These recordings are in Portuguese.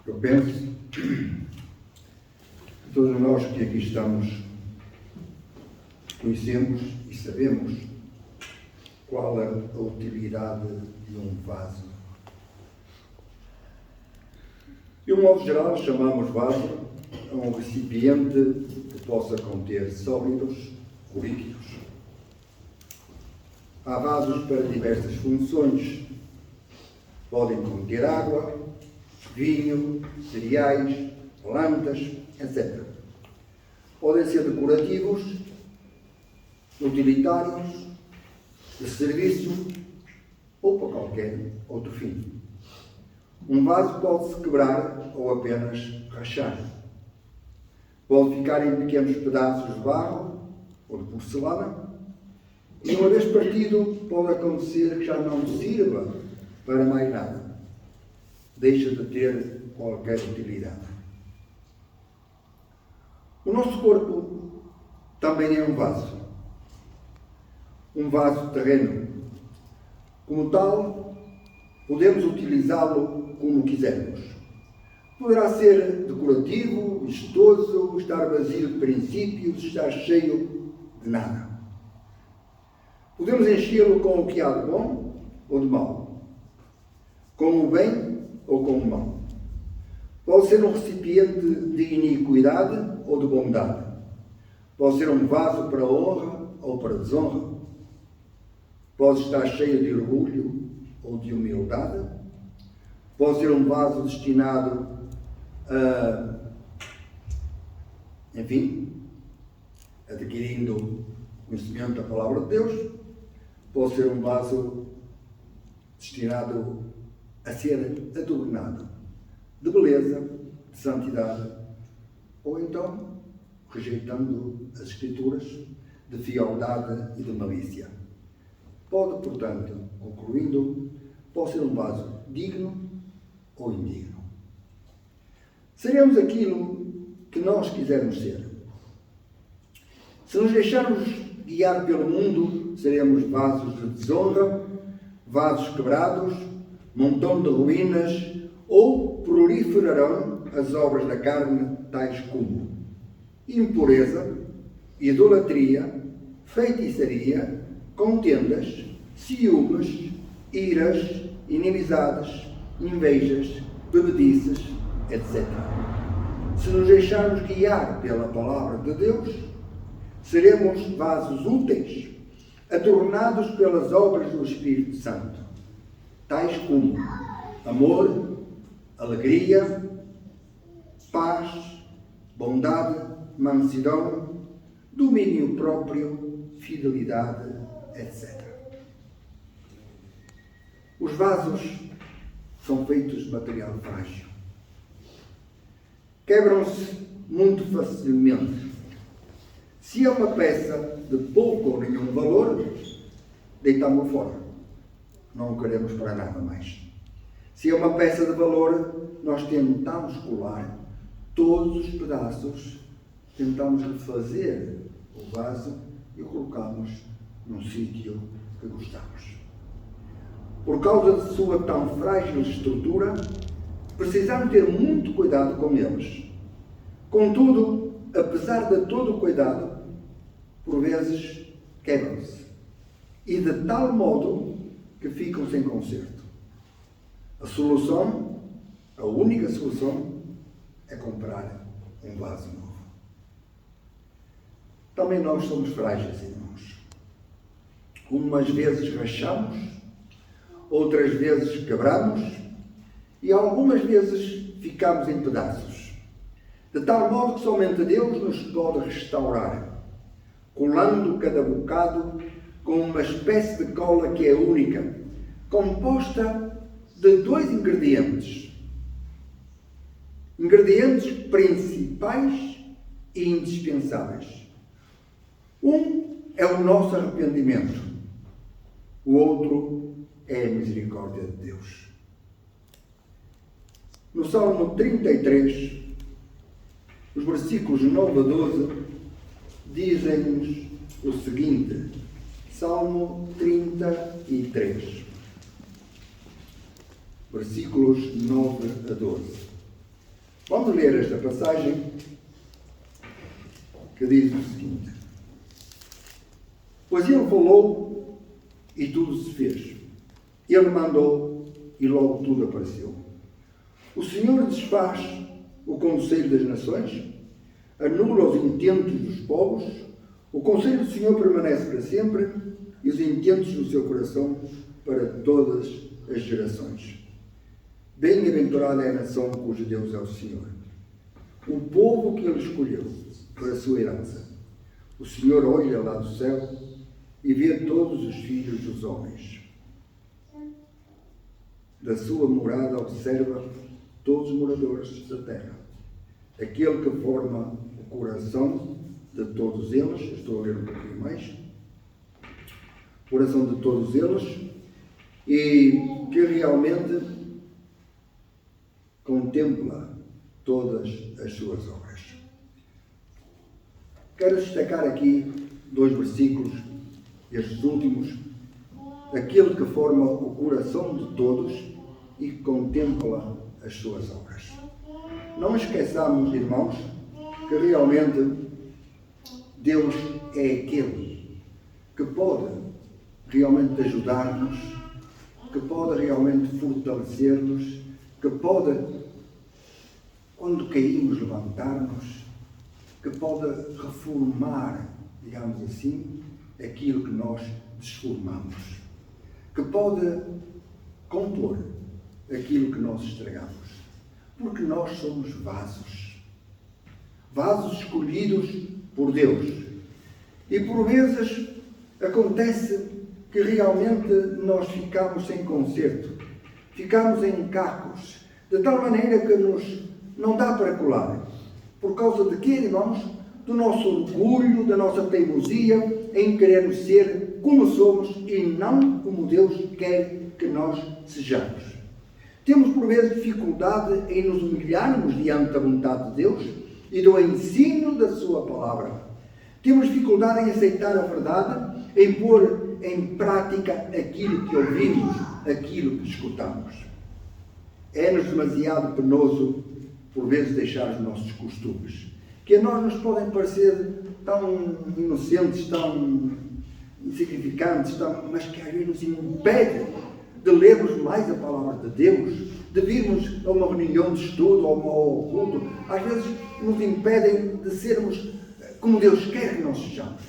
Eu penso que todos nós que aqui estamos conhecemos e sabemos qual é a utilidade de um vaso. De um modo geral, chamamos vaso a um recipiente que possa conter sólidos ou líquidos. Há vasos para diversas funções. Podem conter água, vinho, cereais, plantas, etc. Podem ser decorativos, utilitários, de serviço ou para qualquer outro fim. Um vaso pode-se quebrar ou apenas rachar. Pode ficar em pequenos pedaços de barro ou de porcelana e, uma vez partido, pode acontecer que já não sirva para mais nada. Deixa de ter qualquer utilidade. O nosso corpo também é um vaso. Um vaso terreno. Como tal, podemos utilizá-lo como quisermos. Poderá ser decorativo, vistoso, estar vazio de princípios, estar cheio de nada. Podemos enchê-lo com o que há de bom ou de mau, com o bem ou com o mal. Pode ser um recipiente de iniquidade ou de bondade. Pode ser um vaso para honra ou para desonra. Pode estar cheio de orgulho ou de humildade. Pode ser um vaso destinado adquirindo conhecimento da palavra de Deus. Pode ser um vaso destinado a ser adornado de beleza, de santidade, ou então rejeitando as Escrituras de fialdade e de malícia. Pode, portanto, concluindo, pode ser um vaso digno ou indigno. Seremos aquilo que nós quisermos ser. Se nos deixarmos guiar pelo mundo, seremos vasos de desonra, vasos quebrados, montão de ruínas, ou proliferarão as obras da carne, tais como impureza, idolatria, feitiçaria, contendas, ciúmes, iras, inimizades, invejas, bebedices, etc. Se nos deixarmos guiar pela palavra de Deus, seremos vasos úteis, adornados pelas obras do Espírito Santo, tais como amor, alegria, paz, bondade, mansidão, domínio próprio, fidelidade, etc. Os vasos são feitos de material frágil. Quebram-se muito facilmente. Se é uma peça de pouco ou nenhum valor, deitamos-o fora. Não o queremos para nada mais. Se é uma peça de valor, nós tentamos colar todos os pedaços, tentamos refazer o vaso e o colocamos num sítio que gostamos. Por causa de sua tão frágil estrutura, precisamos ter muito cuidado com eles. Contudo, apesar de todo o cuidado, por vezes quebram-se. E de tal modo que ficam sem conserto. A solução, a única solução, é comprar um vaso novo. Também nós somos frágeis, irmãos. Umas vezes rachamos, outras vezes quebramos e algumas vezes ficamos em pedaços. De tal modo que somente Deus nos pode restaurar, colando cada bocado com uma espécie de cola que é única, composta de 2 ingredientes. Ingredientes principais e indispensáveis. Um é o nosso arrependimento. O outro é a misericórdia de Deus. No Salmo 33, os versículos 9 a 12, dizem-nos o seguinte. Salmo 33, versículos 9 a 12. Vamos ler esta passagem que diz o seguinte: pois ele falou e tudo se fez. Ele mandou e logo tudo apareceu. O Senhor desfaz o conselho das nações, anula os intentos dos povos. O conselho do Senhor permanece para sempre e os intentos do seu coração para todas as gerações. Bem-aventurada é a nação cujo Deus é o Senhor, o povo que ele escolheu para a sua herança. O Senhor olha lá do céu e vê todos os filhos dos homens. Da sua morada observa todos os moradores da terra. Aquele que forma o coração de todos eles, estou a ler um pouquinho mais, o coração de todos eles, e que realmente contempla todas as suas obras. Quero destacar aqui 2 versículos, estes últimos. Aquele que forma o coração de todos e que contempla as suas obras. Não esqueçamos, irmãos, que realmente Deus é aquele que pode realmente ajudar-nos, que pode realmente fortalecer-nos, que pode, quando caímos, levantar-nos, que pode reformar, digamos assim, aquilo que nós desformamos, que pode compor aquilo que nós estragamos, porque nós somos vasos escolhidos por Deus. E por vezes acontece que realmente nós ficamos sem conserto, ficamos em cacos, de tal maneira que nos não dá para colar. Por causa de quê, irmãos? Do nosso orgulho, da nossa teimosia em querermos ser como somos e não como Deus quer que nós sejamos. Temos por vezes dificuldade em nos humilharmos diante da vontade de Deus e do ensino da sua palavra. Temos dificuldade em aceitar a verdade, em pôr em prática aquilo que ouvimos, aquilo que escutamos. É-nos demasiado penoso, por vezes, deixar os nossos costumes, que a nós nos podem parecer tão inocentes, tão insignificantes, mas que às vezes nos impedem de lermos mais a palavra de Deus, de virmos a uma reunião de estudo ou ao culto. Às vezes nos impedem de sermos como Deus quer que nós sejamos,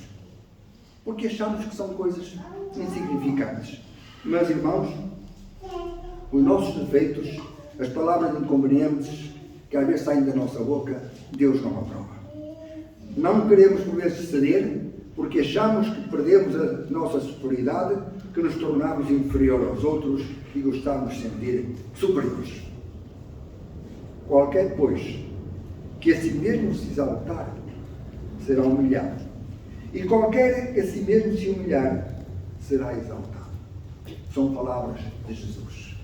porque achamos que são coisas insignificantes. Mas, irmãos, os nossos defeitos, as palavras inconvenientes que às vezes saem da nossa boca, Deus não aprova. Não queremos por vezes ceder, porque achamos que perdemos a nossa superioridade, que nos tornamos inferior aos outros e gostamos de sentir superiores. Qualquer, pois, que a si mesmo se exaltar, será humilhado. E qualquer que a si mesmo se humilhar, será exaltado. São palavras de Jesus.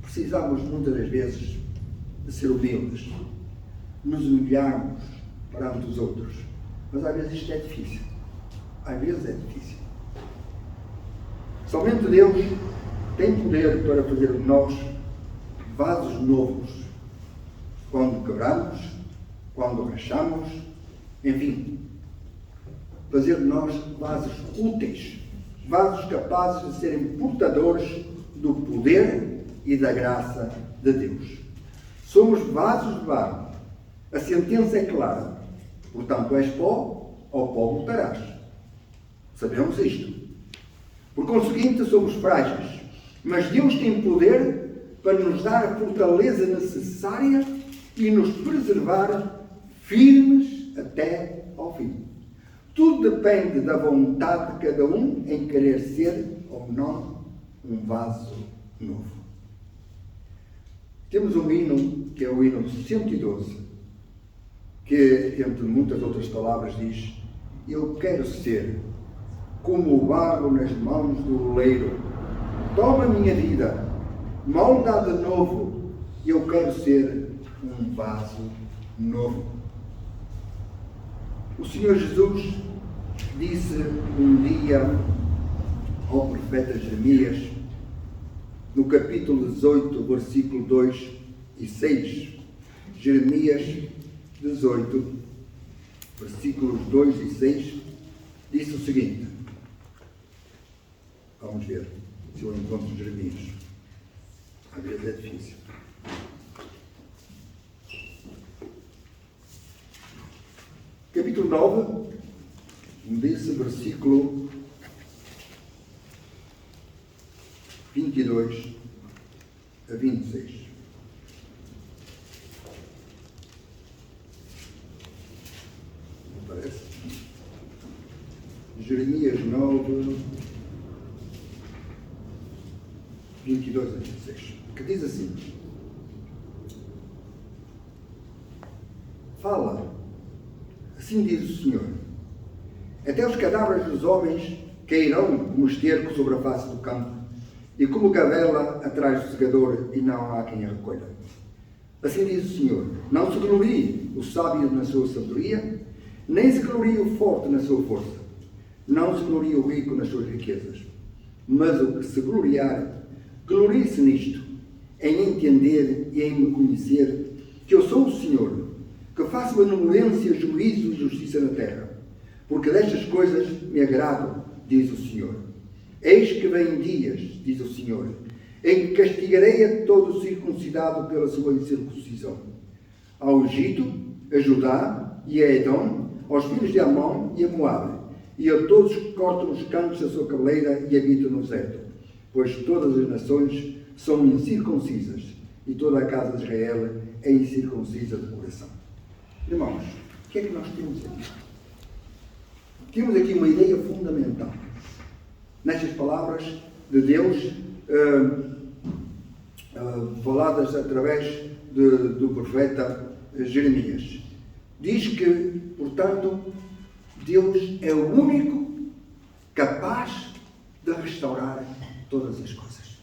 Precisamos muitas das vezes de ser humildes, nos humilharmos perante os outros. Mas às vezes isto é difícil. Às vezes é difícil. Somente Deus tem poder para fazer de nós vasos novos. Quando quebramos, quando rachamos, enfim. Fazer de nós vasos úteis. Vasos capazes de serem portadores do poder e da graça de Deus. Somos vasos de barro. A sentença é clara. Portanto, és pó, ao pó voltarás. Sabemos isto. Por conseguinte, somos frágeis. Mas Deus tem poder para nos dar a fortaleza necessária e nos preservar firmes até ao fim. Tudo depende da vontade de cada um em querer ser ou não um vaso novo. Temos um hino, que é o hino 112, que, entre muitas outras palavras, diz: eu quero ser como o barro nas mãos do oleiro. Toma a minha vida, molda de novo, e eu quero ser um vaso novo. O Senhor Jesus disse um dia ao profeta Jeremias, no capítulo 18, versículo 2 e 6. Jeremias 18, versículos 2 e 6, disse o seguinte. Vamos ver se eu encontro Jeremias. Às vezes é difícil. Capítulo 9, desse versículo 22 a 26. Não parece? Jeremias 9, 22 a 26, que diz assim: fala, assim diz o Senhor, até os cadáveres dos homens cairão como esterco sobre a face do campo, e como gavela atrás do segador, e não há quem a recolha. Assim diz o Senhor: não se glorie o sábio na sua sabedoria, nem se glorie o forte na sua força, não se glorie o rico nas suas riquezas, mas o que se gloriar, glorie-se nisto, em entender e em me conhecer que eu sou o Senhor, que faço benevolência, juízo e justiça na terra, porque destas coisas me agrado, diz o Senhor. Eis que vêm dias, diz o Senhor, em que castigarei a todo circuncidado pela sua incircuncisão, ao Egito, a Judá e a Edom, aos filhos de Amon e a Moabe, e a todos que cortam os cantos da sua cabeleira e habitam no deserto, pois todas as nações são incircuncisas, e toda a casa de Israel é incircuncisa de coração. Irmãos, o que é que nós temos aqui? Temos aqui uma ideia fundamental nestas palavras de Deus, faladas através do profeta Jeremias. Diz que, portanto, Deus é o único capaz de restaurar todas as coisas.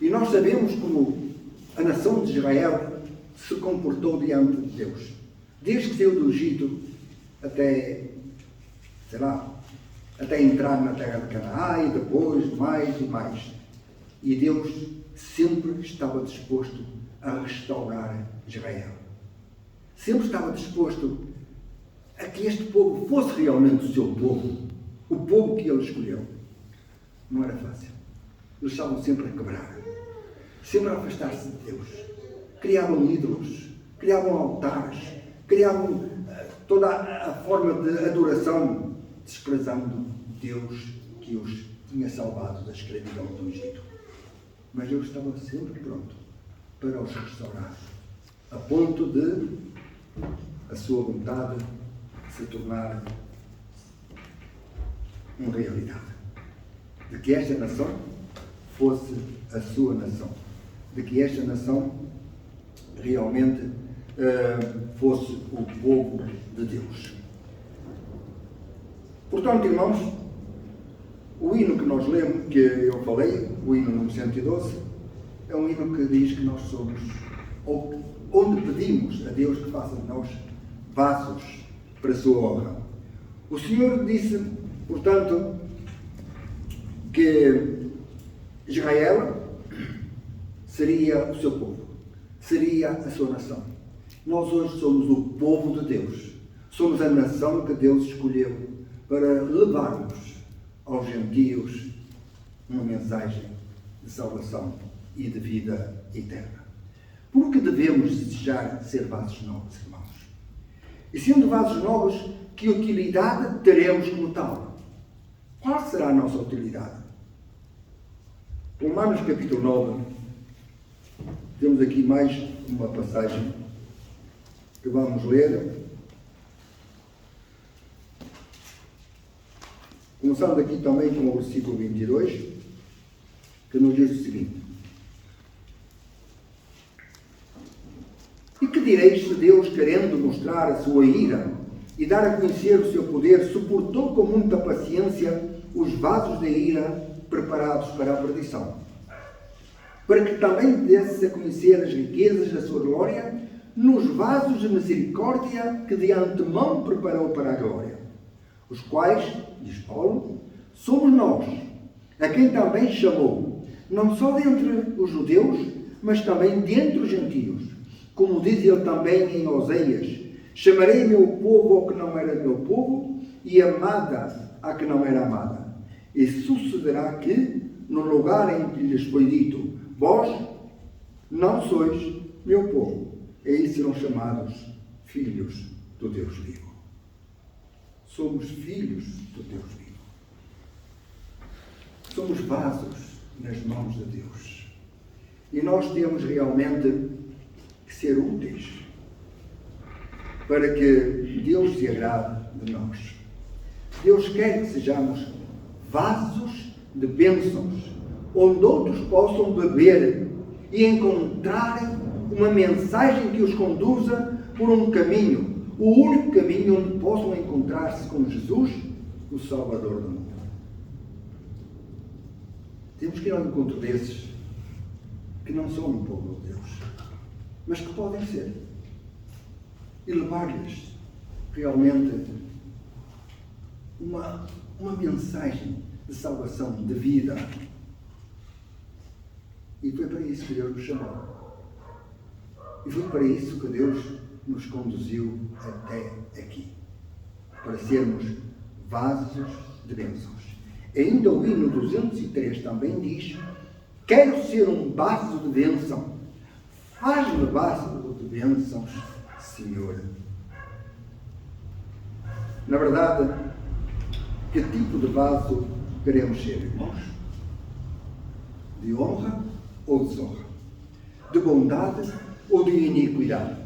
E nós sabemos como a nação de Israel se comportou diante de Deus. Desde que saiu do Egito até, até entrar na terra de Canaã, e depois mais e mais. E Deus sempre estava disposto a restaurar Israel. Sempre estava disposto a que este povo fosse realmente o seu povo, o povo que ele escolheu. Não era fácil. Eles estavam sempre a quebrar, sempre a afastar-se de Deus. Criavam ídolos, criavam altares, criavam toda a forma de adoração, desprezando Deus que os tinha salvado da escravidão do Egito. Mas Deus estava sempre pronto para os restaurar, a ponto de a sua vontade se tornar uma realidade. De que esta nação fosse a sua nação. De que esta nação realmente fosse o povo de Deus. Portanto, irmãos, o hino que nós lemos, que eu falei, o hino número 112, é um hino que diz que nós somos, onde pedimos a Deus que faça de nós vasos para a sua honra. O Senhor disse, portanto, que Israel seria o seu povo, seria a sua nação. Nós hoje somos o povo de Deus, somos a nação que Deus escolheu para levarmos aos gentios uma mensagem de salvação e de vida eterna. Por que devemos desejar ser vasos novos, irmãos? E sendo vasos novos, que utilidade teremos como tal? Qual será a nossa utilidade? Romanos capítulo 9, temos aqui mais uma passagem que vamos ler. Começando aqui também com o versículo 22, que nos diz o seguinte: e que direis se Deus, querendo mostrar a sua ira e dar a conhecer o seu poder, suportou com muita paciência os vasos da ira preparados para a perdição, para que também desse a conhecer as riquezas da sua glória nos vasos de misericórdia que de antemão preparou para a glória, os quais, diz Paulo, somos nós, a quem também chamou, não só dentre os judeus, mas também dentre os gentios. Como diz ele também em Oseias: chamarei meu povo ao que não era meu povo, e amada à que não era amada. E sucederá que, no lugar em que lhes foi dito: vós não sois meu povo, aí serão chamados filhos do Deus vivo. Somos filhos do Deus vivo. Somos vasos nas mãos de Deus. E nós temos realmente que ser úteis para que Deus se agrade de nós. Deus quer que sejamos vasos de bênçãos, onde outros possam beber e encontrarem uma mensagem que os conduza por um caminho, o único caminho onde possam encontrar-se com Jesus, o Salvador do mundo. Temos que ir ao encontro desses que não são um povo de Deus, mas que podem ser, e levar-lhes realmente uma mensagem de salvação, de vida. E foi para isso que Deus nos chamou. E foi para isso que Deus nos conduziu até aqui, para sermos vasos de bênçãos. Ainda o hino 203 também diz: quero ser um vaso de bênção, faz-me vaso de bênçãos, Senhor. Na verdade, que tipo de vaso queremos ser, irmãos? De honra ou desonra? De bondade ou de iniquidade?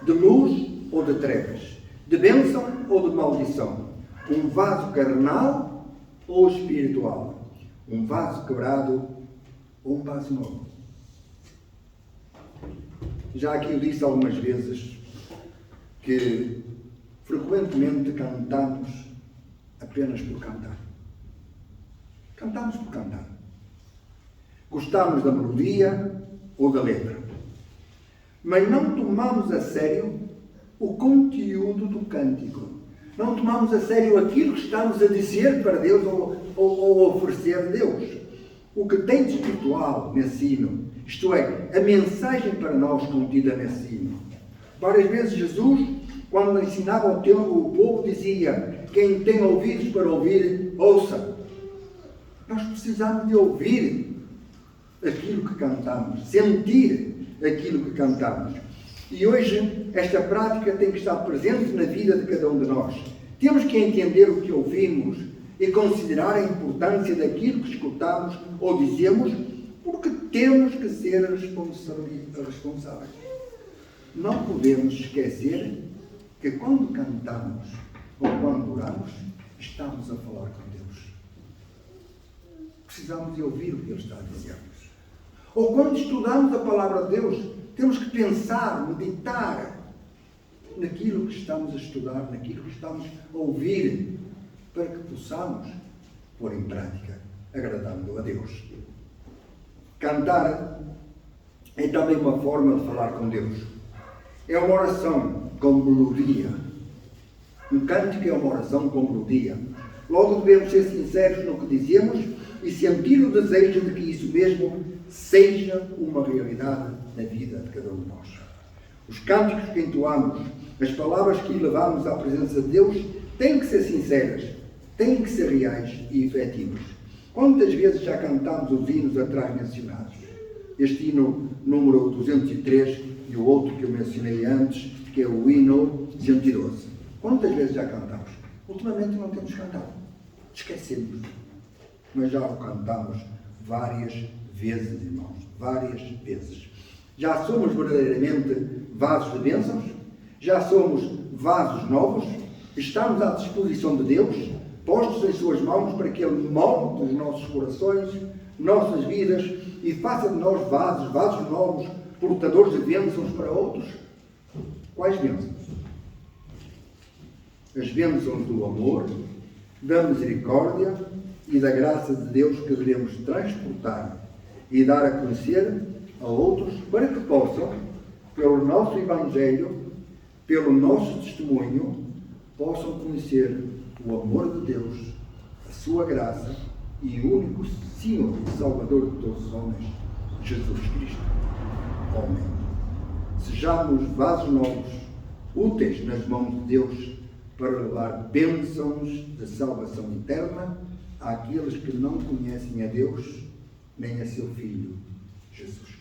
De luz ou de trevas? De bênção ou de maldição? Um vaso carnal ou espiritual? Um vaso quebrado ou um vaso novo? Já aqui eu disse algumas vezes que frequentemente cantamos apenas por cantar. Cantamos por cantar. Gostamos da melodia ou da letra, mas não tomamos a sério o conteúdo do cântico. Não tomamos a sério aquilo que estamos a dizer para Deus ou oferecer a Deus. O que tem de espiritual nesse hino, isto é, a mensagem para nós contida nesse hino. Várias vezes Jesus, quando ensinava o povo, dizia: quem tem ouvidos para ouvir, ouça. Nós precisamos de ouvir aquilo que cantamos, sentir aquilo que cantamos. E hoje esta prática tem que estar presente na vida de cada um de nós. Temos que entender o que ouvimos e considerar a importância daquilo que escutamos ou dizemos, porque temos que ser responsáveis. Não podemos esquecer que quando cantamos ou quando oramos, estamos a falar com Deus. Precisamos de ouvir o que Ele está a dizer-nos. Ou quando estudamos a palavra de Deus, temos que pensar, meditar naquilo que estamos a estudar, naquilo que estamos a ouvir, para que possamos pôr em prática, agradando a Deus. Cantar é também uma forma de falar com Deus. É uma oração com melodia. Um cântico é uma oração com melodia. Logo devemos ser sinceros no que dizemos e sentir o desejo de que isso mesmo seja uma realidade na vida de cada um de nós. Os cânticos que entoamos, as palavras que elevamos à presença de Deus, têm que ser sinceras, têm que ser reais e efetivos. Quantas vezes já cantámos os hinos atrás mencionados? Este hino número 203 e o outro que eu mencionei antes, que é o hino 112. Quantas vezes já cantámos? Ultimamente não temos cantado. Esquecemos. Mas já o cantamos várias vezes, irmãos. Várias vezes. Já somos verdadeiramente vasos de bênçãos? Já somos vasos novos? Estamos à disposição de Deus, postos em suas mãos para que Ele molde os nossos corações, nossas vidas e faça de nós vasos novos, portadores de bênçãos para outros. Quais bênçãos? As bênçãos do amor, da misericórdia e da graça de Deus que devemos transportar e dar a conhecer a outros para que possam, pelo nosso Evangelho, pelo nosso testemunho, possam conhecer o amor de Deus, a sua graça e o único Senhor e Salvador de todos os homens, Jesus Cristo, homem. Sejamos vasos novos, úteis nas mãos de Deus, para levar bênçãos de salvação eterna àqueles que não conhecem a Deus nem a seu Filho, Jesus Cristo.